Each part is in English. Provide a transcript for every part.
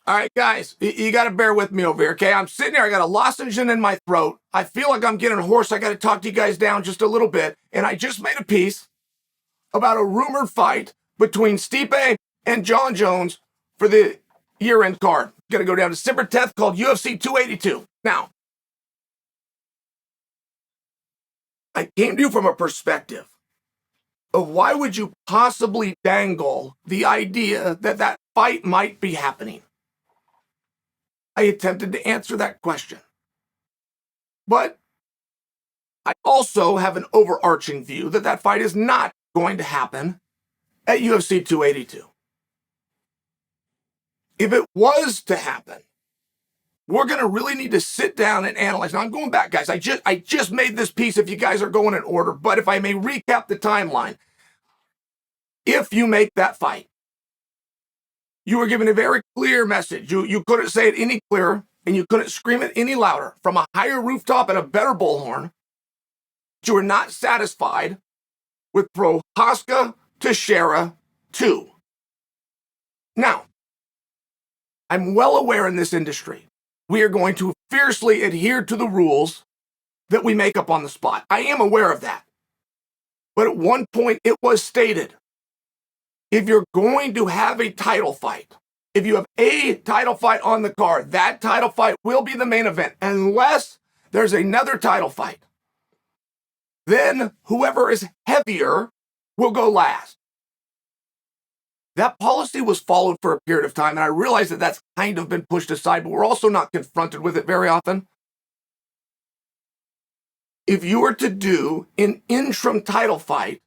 All right, guys, you got to bear with me over here, okay? I'm sitting here. I got a lozenge in my throat. I feel like I'm getting hoarse. I got to talk to you guys down just a little bit. And I just made a piece about a rumored fight between Stipe and Jon Jones for the year-end card. Going to go down December 10th, called UFC 282. Now, I came to you from a perspective of why would you possibly dangle the idea that that fight might be happening? I attempted to answer that question. But I also have an overarching view that that fight is not going to happen at UFC 282. If it was to happen, we're going to really need to sit down and analyze. Now, I'm going back, guys. I just made this piece if you guys are going in order. But if I may recap the timeline, if you make that fight, you were given a very clear message. You couldn't say it any clearer, and you couldn't scream it any louder from a higher rooftop and a better bullhorn. You were not satisfied with Prochazka Teixeira 2. Now, I'm well aware in this industry, we are going to fiercely adhere to the rules that we make up on the spot. I am aware of that. But at one point, it was stated, if you're going to have a title fight, if you have a title fight on the card, that title fight will be the main event, unless there's another title fight. Then whoever is heavier will go last. That policy was followed for a period of time, and I realize that that's kind of been pushed aside, but we're also not confronted with it very often. If you were to do an interim title fight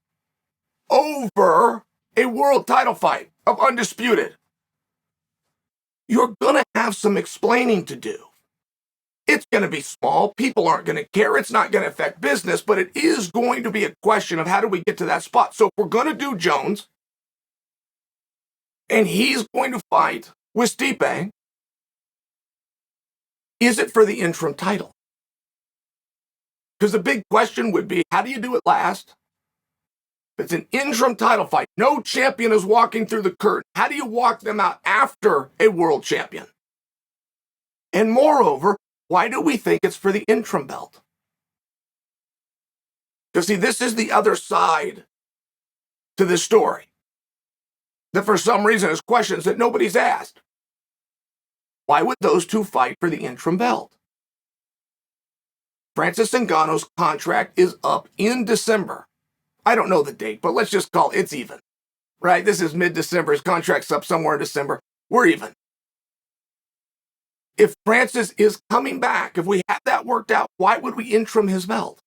over a world title fight of undisputed, you're going to have some explaining to do. It's going to be small. People aren't going to care. It's not going to affect business, but it is going to be a question of how do we get to that spot. So if we're going to do Jones, and he's going to fight with Stipe, is it for the interim title? Because the big question would be, how do you do it last? It's an interim title fight. No champion is walking through the curtain. How do you walk them out after a world champion? And moreover, why do we think it's for the interim belt? Because see, this is the other side to this story. That for some reason is questions that nobody's asked. Why would those two fight for the interim belt? Francis Ngannou's contract is up in December. I don't know the date, but let's just call it's even, right? This is mid-December. His contract's up somewhere in December. We're even. If Francis is coming back, if we have that worked out, why would we interim his belt?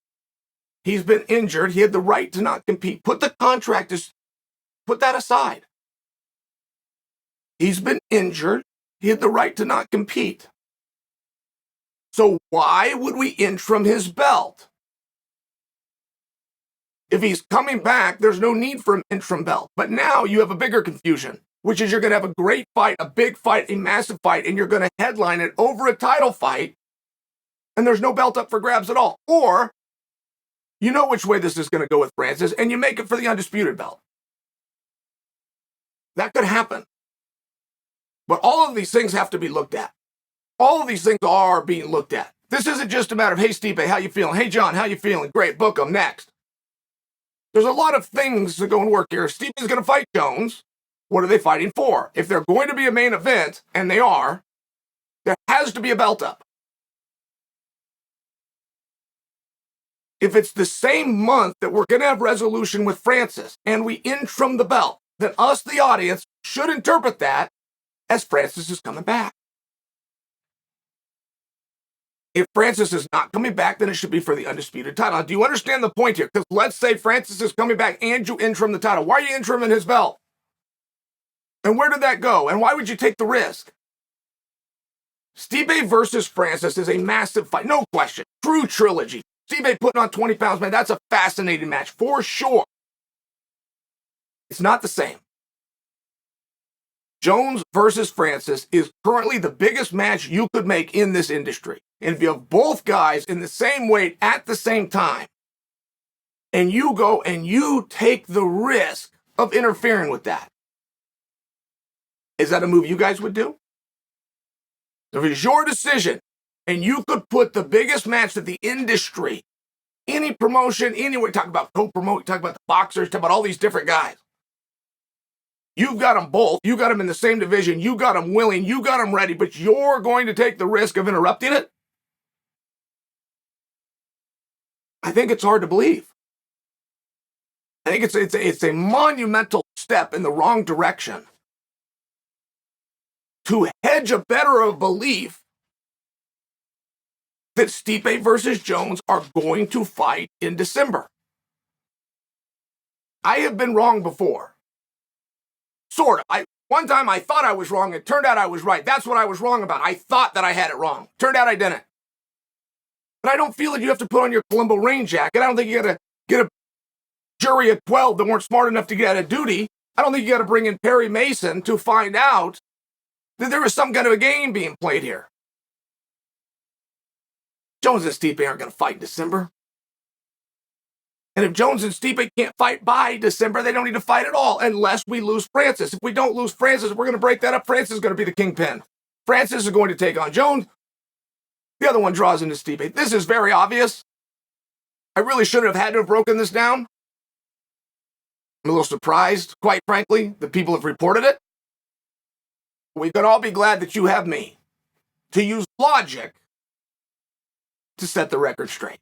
He's been injured. He had the right to not compete. Put the contract, put that aside. He's been injured. He had the right to not compete. So why would we interim his belt? If he's coming back, there's no need for an interim belt. But now you have a bigger confusion, which is you're going to have a great fight, a big fight, a massive fight, and you're going to headline it over a title fight, and there's no belt up for grabs at all. Or you know which way this is going to go with Francis, and you make it for the undisputed belt. That could happen. But all of these things have to be looked at. All of these things are being looked at. This isn't just a matter of, hey, Stipe, how you feeling? Hey, John, how you feeling? Great, book him next. There's a lot of things that go and work here. Stipe is going to fight Jones. What are they fighting for? If they're going to be a main event, and they are, there has to be a belt up. If it's the same month that we're going to have resolution with Francis, and we interim the belt, then us, the audience, should interpret that as Francis is coming back. If Francis is not coming back, then it should be for the undisputed title. Now, do you understand the point here? Because let's say Francis is coming back and you interim the title. Why are you interiming his belt? And where did that go? And why would you take the risk? Stipe versus Francis is a massive fight. No question. True trilogy. Stipe putting on 20 pounds, man, that's a fascinating match for sure. It's not the same. Jones versus Francis is currently the biggest match you could make in this industry. And if you have both guys in the same weight at the same time, and you go and you take the risk of interfering with that, is that a move you guys would do? If it's your decision and you could put the biggest match that the industry, any promotion, anywhere, talk about co-promote, talk about the boxers, talk about all these different guys. You've got them both. You got them in the same division. You got them willing. You got them ready, but you're going to take the risk of interrupting it? I think it's hard to believe. I think it's a monumental step in the wrong direction to hedge a better of belief that Stipe versus Jones are going to fight in December. I have been wrong before. Sort of. One time I thought I was wrong. It turned out I was right. That's what I was wrong about. I thought that I had it wrong. Turned out I didn't. But I don't feel that you have to put on your Colombo rain jacket. I don't think you got to get a jury of 12 that weren't smart enough to get out of duty. I don't think you got to bring in Perry Mason to find out that there was some kind of a game being played here. Jones and Stipe aren't going to fight in December. And if Jones and Stipe can't fight by December, they don't need to fight at all unless we lose Francis. If we don't lose Francis, we're going to break that up. Francis is going to be the kingpin. Francis is going to take on Jones. The other one draws into Stipe. This is very obvious. I really shouldn't have had to have broken this down. I'm a little surprised, quite frankly, that people have reported it. We can all be glad that you have me to use logic to set the record straight.